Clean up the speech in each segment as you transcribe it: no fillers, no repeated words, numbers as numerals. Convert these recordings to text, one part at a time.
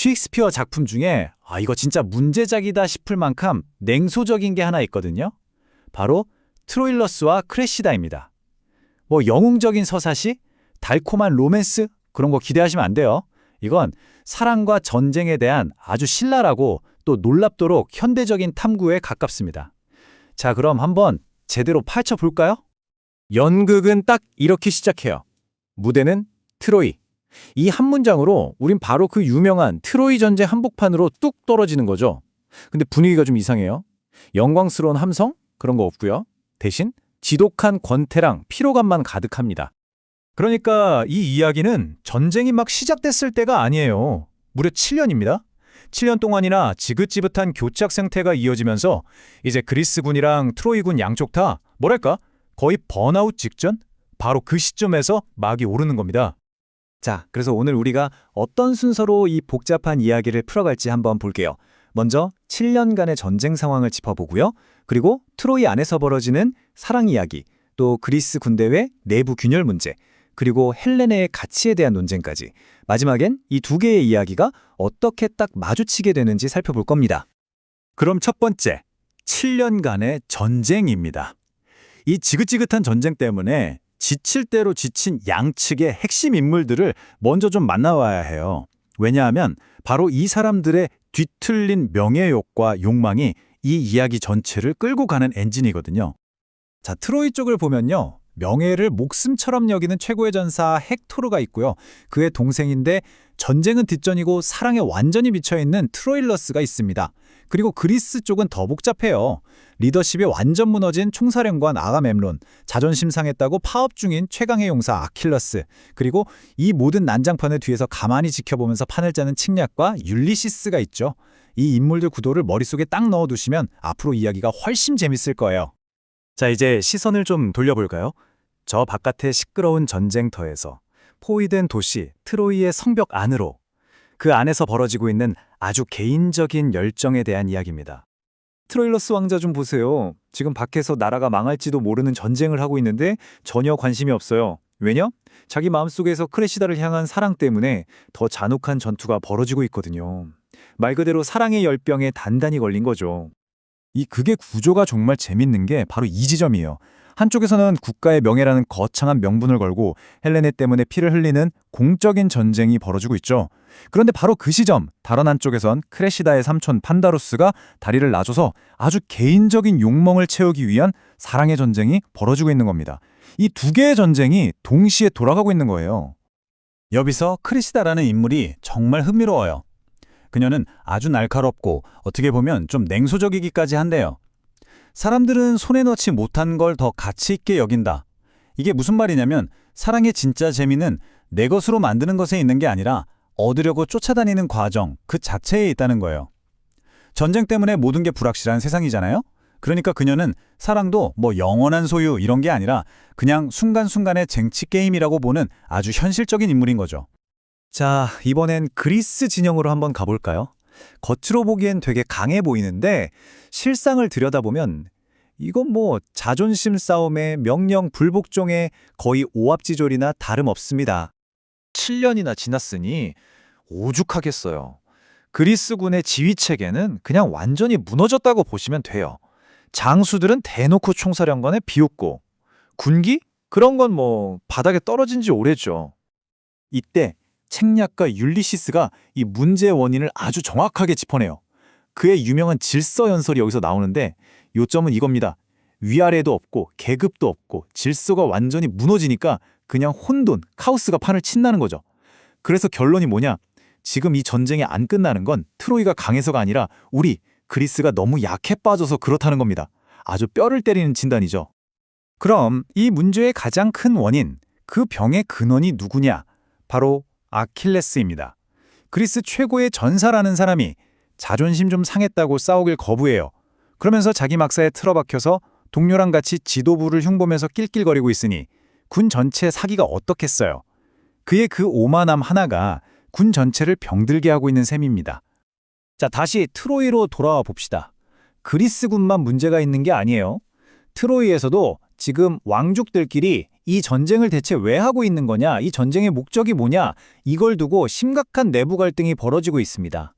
셰익스피어 작품 중에 이거 진짜 문제작이다 싶을 만큼 냉소적인 게 하나 있거든요. 바로 트로일러스와 크레시다입니다. 뭐 영웅적인 서사시, 달콤한 로맨스 그런 거 기대하시면 안 돼요. 이건 사랑과 전쟁에 대한 아주 신랄하고 또 놀랍도록 현대적인 탐구에 가깝습니다. 자, 그럼 한번 제대로 파헤쳐 볼까요? 연극은 딱 이렇게 시작해요. 무대는 트로이. 이 한 문장으로 우린 바로 그 유명한 트로이 전쟁 한복판으로 뚝 떨어지는 거죠. 근데 분위기가 좀 이상해요. 영광스러운 함성? 그런 거 없고요. 대신 지독한 권태랑 피로감만 가득합니다. 그러니까 이 이야기는 전쟁이 막 시작됐을 때가 아니에요. 무려 7년입니다. 7년 동안이나 지긋지긋한 교착 상태가 이어지면서 이제 그리스군이랑 트로이군 양쪽 다 뭐랄까 거의 번아웃 직전? 바로 그 시점에서 막이 오르는 겁니다. 자, 그래서 오늘 우리가 어떤 순서로 이 복잡한 이야기를 풀어갈지 한번 볼게요. 먼저 7년간의 전쟁 상황을 짚어보고요. 그리고 트로이 안에서 벌어지는 사랑 이야기, 또 그리스 군대의 내부 균열 문제, 그리고 헬레네의 가치에 대한 논쟁까지. 마지막엔 이 두 개의 이야기가 어떻게 딱 마주치게 되는지 살펴볼 겁니다. 그럼 첫 번째, 7년간의 전쟁입니다. 이 지긋지긋한 전쟁 때문에 지칠 대로 지친 양측의 핵심 인물들을 먼저 좀 만나와야 해요. 왜냐하면 바로 이 사람들의 뒤틀린 명예욕과 욕망이 이 이야기 전체를 끌고 가는 엔진이거든요. 자, 트로이 쪽을 보면요. 명예를 목숨처럼 여기는 최고의 전사 헥토르가 있고요. 그의 동생인데 전쟁은 뒷전이고 사랑에 완전히 미쳐있는 트로일러스가 있습니다. 그리고 그리스 쪽은 더 복잡해요. 리더십이 완전 무너진 총사령관 아가멤논, 자존심 상했다고 파업 중인 최강의 용사 아킬러스, 그리고 이 모든 난장판을 뒤에서 가만히 지켜보면서 판을 짜는 칙략과 율리시스가 있죠. 이 인물들 구도를 머릿속에 딱 넣어두시면 앞으로 이야기가 훨씬 재밌을 거예요. 자, 이제 시선을 좀 돌려볼까요? 저 바깥의 시끄러운 전쟁터에서 포위된 도시 트로이의 성벽 안으로, 그 안에서 벌어지고 있는 아주 개인적인 열정에 대한 이야기입니다. 트로일러스 왕자 좀 보세요. 지금 밖에서 나라가 망할지도 모르는 전쟁을 하고 있는데 전혀 관심이 없어요. 왜냐? 자기 마음속에서 크레시다를 향한 사랑 때문에 더 잔혹한 전투가 벌어지고 있거든요. 말 그대로 사랑의 열병에 단단히 걸린 거죠. 이 극의 구조가 정말 재밌는 게 바로 이 지점이에요. 한쪽에서는 국가의 명예라는 거창한 명분을 걸고 헬레네 때문에 피를 흘리는 공적인 전쟁이 벌어지고 있죠. 그런데 바로 그 시점, 다른 한쪽에선 크레시다의 삼촌 판다루스가 다리를 놔줘서 아주 개인적인 욕망을 채우기 위한 사랑의 전쟁이 벌어지고 있는 겁니다. 이 두 개의 전쟁이 동시에 돌아가고 있는 거예요. 여기서 크레시다라는 인물이 정말 흥미로워요. 그녀는 아주 날카롭고 어떻게 보면 좀 냉소적이기까지 한데요. 사람들은 손에 넣지 못한 걸 더 가치 있게 여긴다. 이게 무슨 말이냐면 사랑의 진짜 재미는 내 것으로 만드는 것에 있는 게 아니라 얻으려고 쫓아다니는 과정 그 자체에 있다는 거예요. 전쟁 때문에 모든 게 불확실한 세상이잖아요. 그러니까 그녀는 사랑도 뭐 영원한 소유 이런 게 아니라 그냥 순간순간의 쟁취 게임이라고 보는 아주 현실적인 인물인 거죠. 자, 이번엔 그리스 진영으로 한번 가볼까요? 겉으로 보기엔 되게 강해 보이는데 실상을 들여다보면 이건 뭐 자존심 싸움에 명령 불복종에 거의 오합지졸이나 다름없습니다. 7년이나 지났으니 오죽하겠어요. 그리스군의 지휘체계는 그냥 완전히 무너졌다고 보시면 돼요. 장수들은 대놓고 총사령관에 비웃고 군기? 그런 건 뭐 바닥에 떨어진 지 오래죠. 이때 책략가 율리시스가 이 문제의 원인을 아주 정확하게 짚어내요. 그의 유명한 질서 연설이 여기서 나오는데 요점은 이겁니다. 위아래도 없고 계급도 없고 질서가 완전히 무너지니까 그냥 혼돈, 카오스가 판을 친다는 거죠. 그래서 결론이 뭐냐? 지금 이 전쟁이 안 끝나는 건 트로이가 강해서가 아니라 우리 그리스가 너무 약해 빠져서 그렇다는 겁니다. 아주 뼈를 때리는 진단이죠. 그럼 이 문제의 가장 큰 원인, 그 병의 근원이 누구냐? 바로 아킬레스입니다. 그리스 최고의 전사라는 사람이 자존심 좀 상했다고 싸우길 거부해요. 그러면서 자기 막사에 틀어박혀서 동료랑 같이 지도부를 흉보면서 낄낄거리고 있으니 군 전체의 사기가 어떻겠어요? 그의 그 오만함 하나가 군 전체를 병들게 하고 있는 셈입니다. 자, 다시 트로이로 돌아와 봅시다. 그리스군만 문제가 있는 게 아니에요. 트로이에서도 지금 왕족들끼리 이 전쟁을 대체 왜 하고 있는 거냐, 이 전쟁의 목적이 뭐냐, 이걸 두고 심각한 내부 갈등이 벌어지고 있습니다.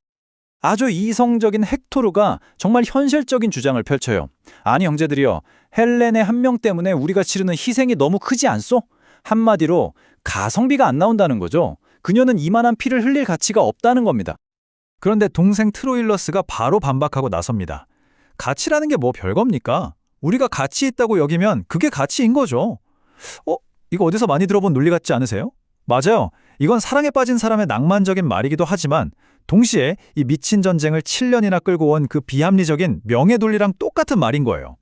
아주 이성적인 헥토르가 정말 현실적인 주장을 펼쳐요. 아니 형제들이여, 헬렌의 한 명 때문에 우리가 치르는 희생이 너무 크지 않소? 한마디로 가성비가 안 나온다는 거죠. 그녀는 이만한 피를 흘릴 가치가 없다는 겁니다. 그런데 동생 트로일러스가 바로 반박하고 나섭니다. 가치라는 게 뭐 별겁니까? 우리가 가치 있다고 여기면 그게 가치인 거죠. 이거 어디서 많이 들어본 논리 같지 않으세요? 맞아요. 이건 사랑에 빠진 사람의 낭만적인 말이기도 하지만 동시에 이 미친 전쟁을 7년이나 끌고 온 그 비합리적인 명예 논리랑 똑같은 말인 거예요.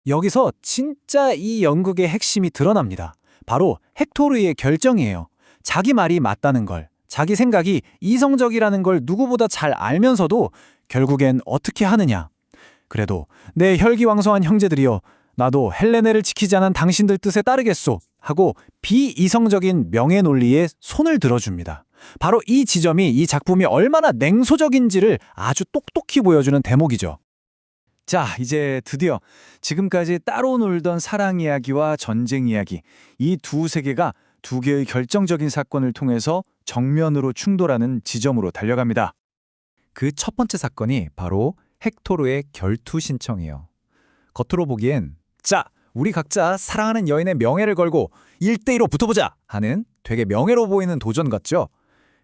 여기서 진짜 이 연극의 핵심이 드러납니다. 바로 헥토르의 결정이에요. 자기 말이 맞다는 걸, 자기 생각이 이성적이라는 걸 누구보다 잘 알면서도 결국엔 어떻게 하느냐. 그래도 내 혈기왕성한 형제들이여, 나도 헬레네를 지키지 않은 당신들 뜻에 따르겠소 하고 비이성적인 명예 논리에 손을 들어줍니다. 바로 이 지점이 이 작품이 얼마나 냉소적인지를 아주 똑똑히 보여주는 대목이죠. 자, 이제 드디어 지금까지 따로 놀던 사랑 이야기와 전쟁 이야기, 이 두 세계가 두 개의 결정적인 사건을 통해서 정면으로 충돌하는 지점으로 달려갑니다. 그 첫 번째 사건이 바로 헥토르의 결투 신청이에요. 겉으로 보기엔 자, 우리 각자 사랑하는 여인의 명예를 걸고 1대1로 붙어보자 하는 되게 명예로워 보이는 도전 같죠?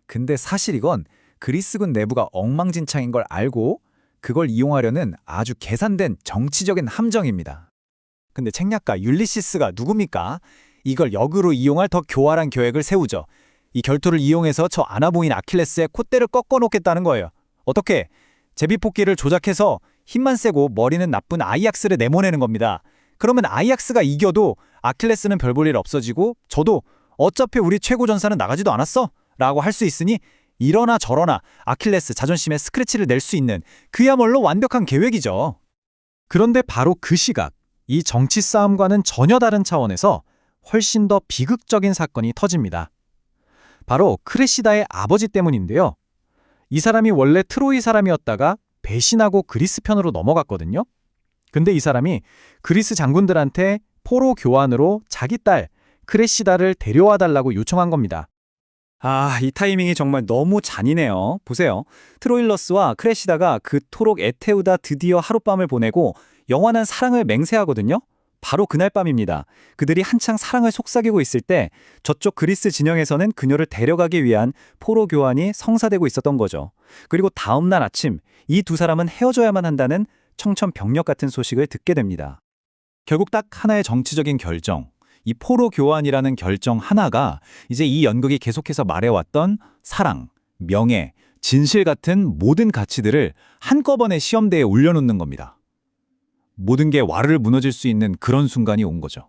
근데 사실 이건 그리스군 내부가 엉망진창인 걸 알고 그걸 이용하려는 아주 계산된 정치적인 함정입니다. 근데 책략가 율리시스가 누굽니까? 이걸 역으로 이용할 더 교활한 계획을 세우죠. 이 결투를 이용해서 저 아나보인 아킬레스의 콧대를 꺾어놓겠다는 거예요. 어떻게? 제비뽑기를 조작해서 힘만 세고 머리는 나쁜 아이악스를 내보내는 겁니다. 그러면 아이악스가 이겨도 아킬레스는 별 볼 일 없어지고 저도 어차피 우리 최고 전사는 나가지도 않았어 라고 할 수 있으니 이러나 저러나 아킬레스 자존심에 스크래치를 낼 수 있는 그야말로 완벽한 계획이죠. 그런데 바로 그 시각, 이 정치 싸움과는 전혀 다른 차원에서 훨씬 더 비극적인 사건이 터집니다. 바로 크레시다의 아버지 때문인데요. 이 사람이 원래 트로이 사람이었다가 배신하고 그리스 편으로 넘어갔거든요. 근데 이 사람이 그리스 장군들한테 포로 교환으로 자기 딸 크레시다를 데려와 달라고 요청한 겁니다. 이 타이밍이 정말 너무 잔인해요. 보세요. 트로일러스와 크레시다가 그토록 애태우다 드디어 하룻밤을 보내고 영원한 사랑을 맹세하거든요. 바로 그날 밤입니다. 그들이 한창 사랑을 속삭이고 있을 때 저쪽 그리스 진영에서는 그녀를 데려가기 위한 포로 교환이 성사되고 있었던 거죠. 그리고 다음 날 아침 이 두 사람은 헤어져야만 한다는 청천벽력 같은 소식을 듣게 됩니다. 결국 딱 하나의 정치적인 결정, 이 포로 교환이라는 결정 하나가 이제 이 연극이 계속해서 말해왔던 사랑, 명예, 진실 같은 모든 가치들을 한꺼번에 시험대에 올려놓는 겁니다. 모든 게 와르르 무너질 수 있는 그런 순간이 온 거죠.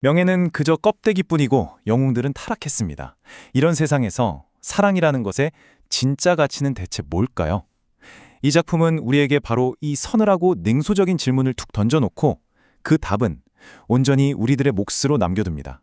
명예는 그저 껍데기뿐이고 영웅들은 타락했습니다. 이런 세상에서 사랑이라는 것의 진짜 가치는 대체 뭘까요? 이 작품은 우리에게 바로 이 서늘하고 냉소적인 질문을 툭 던져놓고 그 답은 온전히 우리들의 몫으로 남겨둡니다.